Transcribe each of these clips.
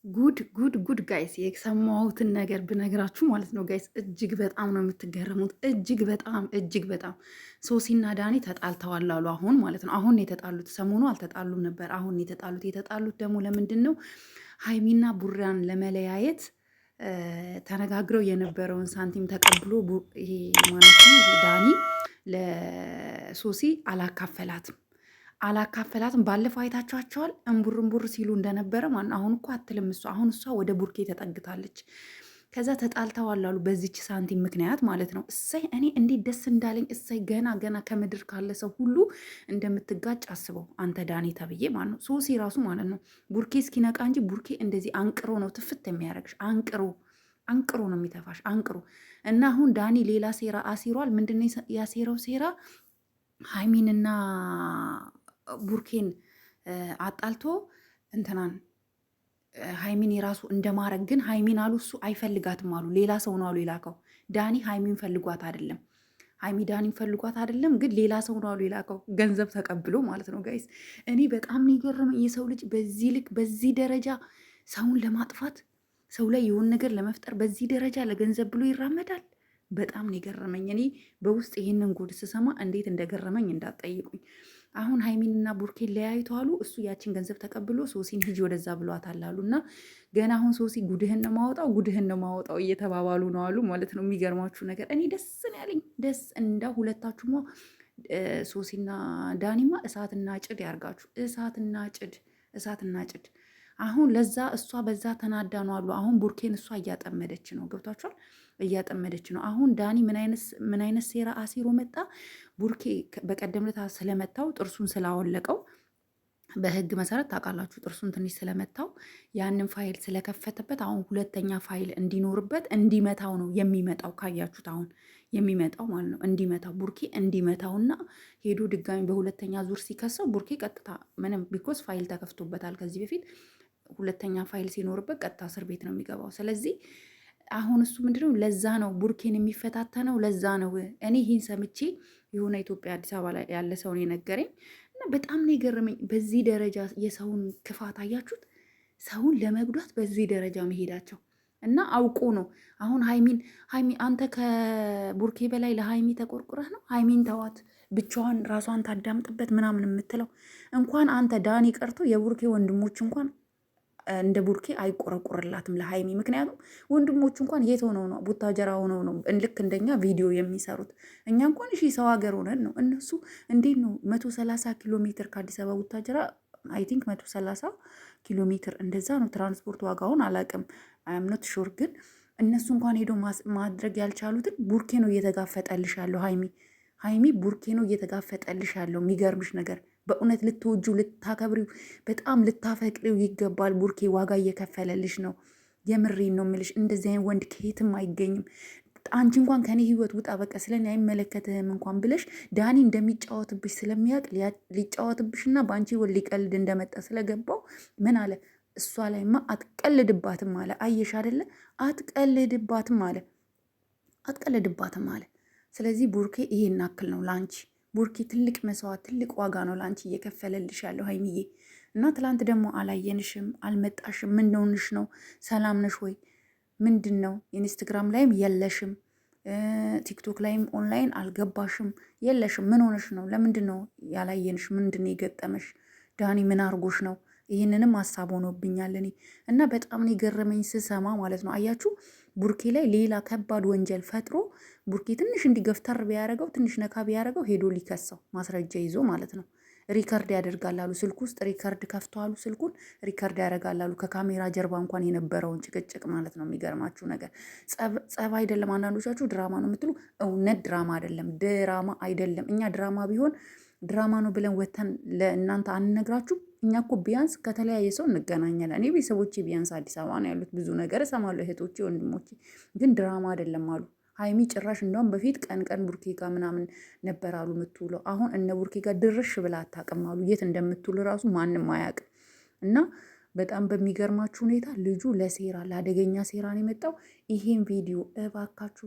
ጉድ ጋይስ የሰማሁትን ነገር ብነግራችሁ ማለት ነው ጋይስ፣ እጅግ በጣም ነው የምትገረሙት። እጅግ በጣም ሶሲና ዳኒ ተጣልተዋል አሉ አሁን ማለት ነው። አሁን የተጣሉት ሰሞኑ አልተጣሉም ነበር። አሁን የተጣሉት ደግሞ ለምንድን ነው? ሀይሚና ቡራን ለመለያየት ተነጋግረው የነበረውን ሳንቲም ተቀብሎ ይሄ ማለት ነው ዳኒ ለሶሲ አላካፈላትም። ባለፈው አይታችኋቸዋል እምቡር እምቡር ሲሉ እንደነበረ ማን አሁን እኮ አትልም እሷ። አሁን እሷ ወደ ቡርኬ ተጠግታለች። ከዛ ተጣልተዋል አሉ በዚች ሳንቲም ምክንያት ማለት ነው። እሰይ እኔ እንዴት ደስ እንዳለኝ እሰይ። ገና ከምድር ካለ ሰው ሁሉ እንደምትጋጭ አስበው አንተ ዳኒ ተብዬ ማለት ነው። ሶሲ ራሱ ማለት ነው ቡርኬ እስኪነቃ እንጂ ቡርኬ እንደዚህ አንቅሮ ነው ትፍት የሚያደርግሽ። አንቅሮ ነው የሚተፋሽ አንቅሮ። እና አሁን ዳኒ ሌላ ሴራ አሲሯል። ምንድነው ያሴረው ሴራ? ሀይሚንና ቡርኬን አጣልቶ እንትናን ሀይሚን የራሱ እንደማረግ ግን ሀይሚን አሉ እሱ አይፈልጋትም አሉ። ሌላ ሰው ነው አሉ የላከው። ዳኒ ሀይሚን ፈልጓት አይደለም፣ ሀይሚ ዳኒን ፈልጓት አይደለም፣ ግን ሌላ ሰው ነው አሉ የላከው። ገንዘብ ተቀብሎ ማለት ነው ጋይስ። እኔ በጣም ነው የገረመኝ የሰው ልጅ በዚህ ልክ በዚህ ደረጃ ሰውን ለማጥፋት ሰው ላይ የሆን ነገር ለመፍጠር በዚህ ደረጃ ለገንዘብ ብሎ ይራመዳል። በጣም ነው የገረመኝ። እኔ በውስጥ ይህንን ጉድ ስሰማ እንዴት እንደገረመኝ እንዳትጠይቁኝ። አሁን ሀይሚንና ቡርኬን ለያይተዋሉ። እሱ ያችን ገንዘብ ተቀብሎ ሶሲን ሂጂ ወደዛ ብሏታል አሉ እና ገና አሁን ሶሲ ጉድህን ነው ማወጣው እየተባባሉ ነው አሉ ማለት ነው። የሚገርማችሁ ነገር እኔ ደስ ነው ያለኝ። ደስ እንዳ ሁለታችሁማ ሶሲና ዳኒማ እሳትና ጭድ ያርጋችሁ። እሳትና ጭድ አሁን ለዛ እሷ በዛ ተናዳ ነው አሉ። አሁን ቡርኬን እሷ እያጠመደች ነው። ገብቷችኋል? እያጠመደች ነው። አሁን ዳኒ ምን አይነት ሴራ አሲሮ መጣ? ቡርኬ በቀደም ዕለት ስለመታው ጥርሱን ስላወለቀው በህግ መሰረት ታውቃላችሁ፣ ጥርሱን ትንሽ ስለመታው ያንን ፋይል ስለከፈተበት አሁን ሁለተኛ ፋይል እንዲኖርበት እንዲመታው ነው የሚመጣው። ካያችሁት አሁን የሚመጣው ማለት ነው እንዲመታው ቡርኬ እንዲመታውና ሄዶ ድጋሚ በሁለተኛ ዙር ሲከሰው ቡርኬ ቀጥታ ምንም ቢኮስ ፋይል ተከፍቶበታል ከዚህ በፊት። ሁለተኛ ፋይል ሲኖርበት ቀጥታ እስር ቤት ነው የሚገባው። ስለዚህ አሁን እሱ ምንድነው ለዛ ነው ቡርኬን የሚፈታተነው። ለዛ ነው እኔ ይህን ሰምቼ የሆነ ኢትዮጵያ አዲስ አበባ ላይ ያለ ሰውን የነገረኝ እና በጣም ነው የገረመኝ። በዚህ ደረጃ የሰውን ክፋት አያችሁት? ሰውን ለመጉዳት በዚህ ደረጃ መሄዳቸው እና አውቆ ነው። አሁን ሀይሚ አንተ ከቡርኬ በላይ ለሀይሚ ተቆርቁረህ ነው ሀይሚን ተዋት ብቻዋን ራሷን ታዳምጥበት ምናምን የምትለው። እንኳን አንተ ዳኒ ቀርቶ የቡርኬ ወንድሞች እንኳን እንደ ቡርኬ አይቆረቁርላትም ለሀይሚ። ምክንያቱም ወንድሞቹ እንኳን የት ሆነው ነው? ቡታጀራ ሆነው ነው ልክ እንደኛ ቪዲዮ የሚሰሩት። እኛ እንኳን ሰው ሀገር ሆነን ነው። እነሱ እንዴት ነው 130 ኪሎ ሜትር ከአዲስ አበባ ቡታጀራ አይ ቲንክ 130 ኪሎ ሜትር እንደዛ ነው። ትራንስፖርት ዋጋውን አላውቅም፣ አምኖት ሾር። ግን እነሱ እንኳን ሄዶ ማድረግ ያልቻሉትን ቡርኬ ነው እየተጋፈጠልሽ ያለው። ሀይሚ ቡርኬ ነው እየተጋፈጠልሽ ያለው። የሚገርምሽ ነገር በእውነት ልትወጁ ልታከብሪው በጣም ልታፈቅሪው ይገባል። ቡርኬ ዋጋ እየከፈለልሽ ነው። የምሬን ነው ምልሽ። እንደዚህ አይነት ወንድ ከየትም አይገኝም። አንቺ እንኳን ከኔ ህይወት ውጣ በቃ ስለኔ አይመለከትህም እንኳን ብለሽ ዳኒ እንደሚጫወትብሽ ስለሚያውቅ ሊጫወትብሽና በአንቺ ህይወት ሊቀልድ እንደመጣ ስለገባው ምን አለ? እሷ ላይማ አትቀልድባትም አለ። አየሽ አይደለ? አትቀልድባትም አለ። ስለዚህ ቡርኬ ይሄን አክል ነው ለአንቺ። ቡርኬ ትልቅ መስዋዕት ትልቅ ዋጋ ነው ለአንቺ እየከፈለልሽ ያለው ሀይሚዬ። እና ትላንት ደግሞ አላየንሽም፣ አልመጣሽም። ምን ሆንሽ ነው? ሰላም ነሽ ወይ? ምንድን ነው? ኢንስትግራም ላይም የለሽም፣ ቲክቶክ ላይም ኦንላይን አልገባሽም፣ የለሽም። ምን ሆነሽ ነው? ለምንድን ነው ያላየንሽ? ምንድን ነው የገጠመሽ? ዳኒ ምን አርጎሽ ነው? ይህንንም ሀሳብ ሆኖብኛል እኔ እና በጣም ነው የገረመኝ ስሰማ ማለት ነው። አያችሁ ቡርኬ ላይ ሌላ ከባድ ወንጀል ፈጥሮ ቡርኬ ትንሽ እንዲገፍተር ቢያደርገው ትንሽ ነካ ቢያደርገው ሄዶ ሊከሰው ማስረጃ ይዞ ማለት ነው። ሪከርድ ያደርጋል አሉ ስልኩ ውስጥ ሪከርድ ከፍተዋሉ። ስልኩን ሪከርድ ያደርጋል አሉ ከካሜራ ጀርባ እንኳን የነበረውን ጭቅጭቅ ማለት ነው። የሚገርማችሁ ነገር ጸብ አይደለም። አንዳንዶቻችሁ ድራማ ነው የምትሉ፣ እውነት ድራማ አይደለም፣ ድራማ አይደለም። እኛ ድራማ ቢሆን ድራማ ነው ብለን ወተን ለእናንተ አንነግራችሁ። እኛ እኮ ቢያንስ ከተለያየ ሰው እንገናኛለን። እኔ ቤተሰቦቼ ቢያንስ አዲስ አበባ ነው ያሉት። ብዙ ነገር እሰማለሁ፣ እህቶቼ ወንድሞቼ። ግን ድራማ አይደለም አሉ። ሀይሚ ጭራሽ እንደውም በፊት ቀን ቡርኬ ጋር ምናምን ነበር አሉ የምትውለው። አሁን እነ ቡርኬ ጋር ድርሽ ብላ አታውቅም አሉ። የት እንደምትውል ራሱ ማንም አያውቅም። እና በጣም በሚገርማችሁ ሁኔታ ልጁ ለአደገኛ ሴራ ነው የመጣው። ይሄን ቪዲዮ እባካችሁ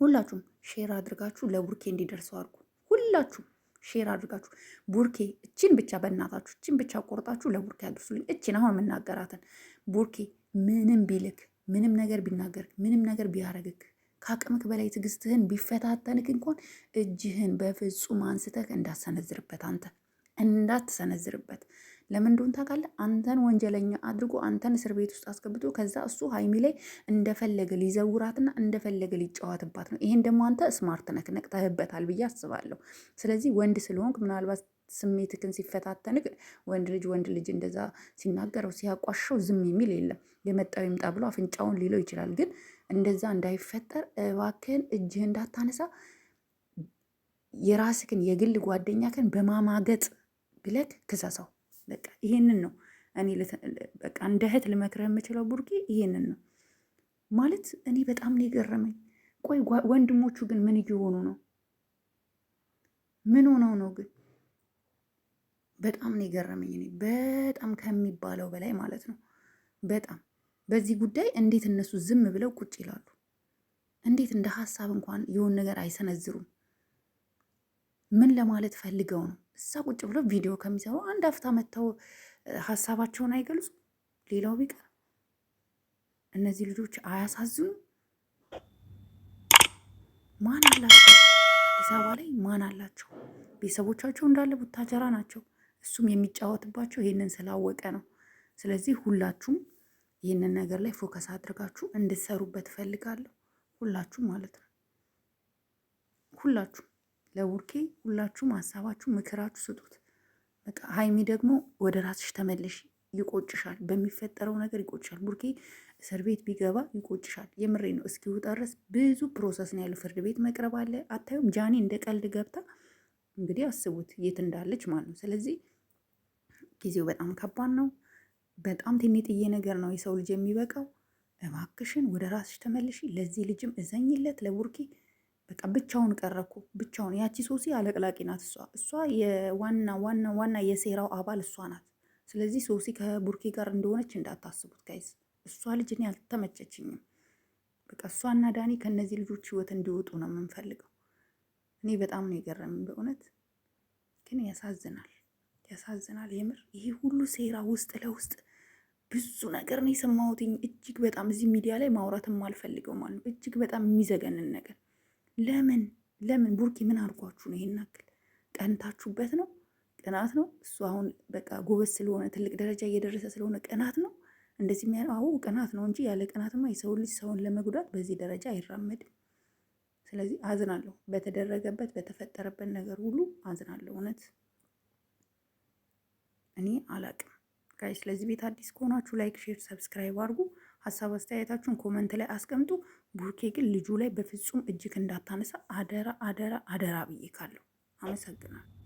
ሁላችሁም ሼር አድርጋችሁ ለቡርኬ እንዲደርሰው አድርጉ። ሁላችሁም ሼር አድርጋችሁ ቡርኬ እችን ብቻ በእናታችሁ እችን ብቻ ቆርጣችሁ ለቡርኬ አድርሱልኝ። እችን አሁን የምናገራትን ቡርኬ ምንም ቢልክ ምንም ነገር ቢናገር ምንም ነገር ቢያረግክ ከአቅምክ በላይ ትዕግስትህን ቢፈታተንክ እንኳን እጅህን በፍጹም አንስተህ እንዳትሰነዝርበት፣ አንተ እንዳትሰነዝርበት። ለምን እንደሆነ ታውቃለህ? አንተን ወንጀለኛ አድርጎ አንተን እስር ቤት ውስጥ አስገብቶ ከዛ እሱ ሀይሚ ላይ እንደፈለገ ሊዘውራትና እንደፈለገ ሊጫወትባት ነው። ይሄን ደግሞ አንተ ስማርት ነክ ነቅተህበታል ብዬ አስባለሁ። ስለዚህ ወንድ ስለሆንክ ምናልባት ስሜትክን ሲፈታተንክ ወንድ ልጅ እንደዛ ሲናገረው ሲያቋሸው ዝም የሚል የለም። የመጣው ይምጣ ብሎ አፍንጫውን ሊለው ይችላል። ግን እንደዛ እንዳይፈጠር እባክህን እጅህ እንዳታነሳ። የራስክን የግል ጓደኛክን በማማገጥ ብለክ ክሰሰው። በቃ ይሄንን ነው እኔ በቃ እንደ እህት ልመክርህ የምችለው ቡርኬ፣ ይሄንን ነው ማለት። እኔ በጣም ነው የገረመኝ። ቆይ ወንድሞቹ ግን ምን እየሆኑ ነው? ምን ሆነው ነው ግን? በጣም ነው የገረመኝ። እኔ በጣም ከሚባለው በላይ ማለት ነው። በጣም በዚህ ጉዳይ እንዴት እነሱ ዝም ብለው ቁጭ ይላሉ? እንዴት እንደ ሀሳብ እንኳን የሆን ነገር አይሰነዝሩም? ምን ለማለት ፈልገው ነው? እዛ ቁጭ ብለው ቪዲዮ ከሚሰሩ አንድ አፍታ መጥተው ሀሳባቸውን አይገልጹ? ሌላው ቢቀር እነዚህ ልጆች አያሳዝኑ? ማን አላቸው? አዲስ አበባ ላይ ማን አላቸው? ቤተሰቦቻቸው እንዳለ ቡታጀራ ናቸው። እሱም የሚጫወትባቸው ይህንን ስላወቀ ነው። ስለዚህ ሁላችሁም ይህንን ነገር ላይ ፎከስ አድርጋችሁ እንድትሰሩበት እፈልጋለሁ። ሁላችሁም ማለት ነው። ሁላችሁም ለቡርኬ ሁላችሁም ሀሳባችሁ ምክራችሁ ስጡት። በቃ ሀይሚ ደግሞ ወደ ራስሽ ተመለሽ። ይቆጭሻል፣ በሚፈጠረው ነገር ይቆጭሻል። ቡርኬ እስር ቤት ቢገባ ይቆጭሻል። የምሬ ነው። እስኪወጣ ድረስ ብዙ ፕሮሰስ ነው ያለው። ፍርድ ቤት መቅረብ አለ። አታዩም? ጃኒ እንደ ቀልድ ገብታ እንግዲህ አስቡት የት እንዳለች ማለት ነው። ስለዚህ ጊዜው በጣም ከባድ ነው። በጣም ትንጥዬ ነገር ነው የሰው ልጅ የሚበቃው። እባክሽን ወደ ራስሽ ተመልሺ። ለዚህ ልጅም እዘኝለት ለቡርኬ። በቃ ብቻውን ቀረኩ ብቻውን። ያቺ ሶሲ አለቅላቂ ናት። እሷ የዋና የሴራው አባል እሷ ናት። ስለዚህ ሶሲ ከቡርኬ ጋር እንደሆነች እንዳታስቡት ጋይዝ። እሷ ልጅ እኔ አልተመቸችኝም። በቃ እሷና ዳኒ ከእነዚህ ልጆች ህይወት እንዲወጡ ነው የምንፈልገው። እኔ በጣም ነው የገረመኝ በእውነት ግን ያሳዝናል። የምር ይሄ ሁሉ ሴራ ውስጥ ለውስጥ ብዙ ነገር ነው የሰማሁት። እጅግ በጣም እዚህ ሚዲያ ላይ ማውራት የማልፈልገው ማለት ነው። እጅግ በጣም የሚዘገንን ነገር። ለምን ቡርኬ ምን አድርጓችሁ ነው? ይሄን ያክል ቀንታችሁበት ነው? ቅናት ነው እሱ። አሁን በቃ ጎበዝ ስለሆነ ትልቅ ደረጃ እየደረሰ ስለሆነ ቅናት ነው እንደዚህ የሚያለው? አዎ ቅናት ነው እንጂ ያለ ቅናትማ የሰው ልጅ ሰውን ለመጉዳት በዚህ ደረጃ አይራመድም። ስለዚህ አዝናለሁ፣ በተደረገበት በተፈጠረበት ነገር ሁሉ አዝናለሁ። እውነት እኔ አላቅም ጋይስ። ስለዚህ ቤት አዲስ ከሆናችሁ ላይክ፣ ሼር፣ ሰብስክራይብ አድርጉ። ሀሳብ አስተያየታችሁን ኮመንት ላይ አስቀምጡ። ቡርኬ ግን ልጁ ላይ በፍጹም እጅግ እንዳታነሳ አደራ አደራ አደራ ብዬ ካለሁ። አመሰግናለሁ።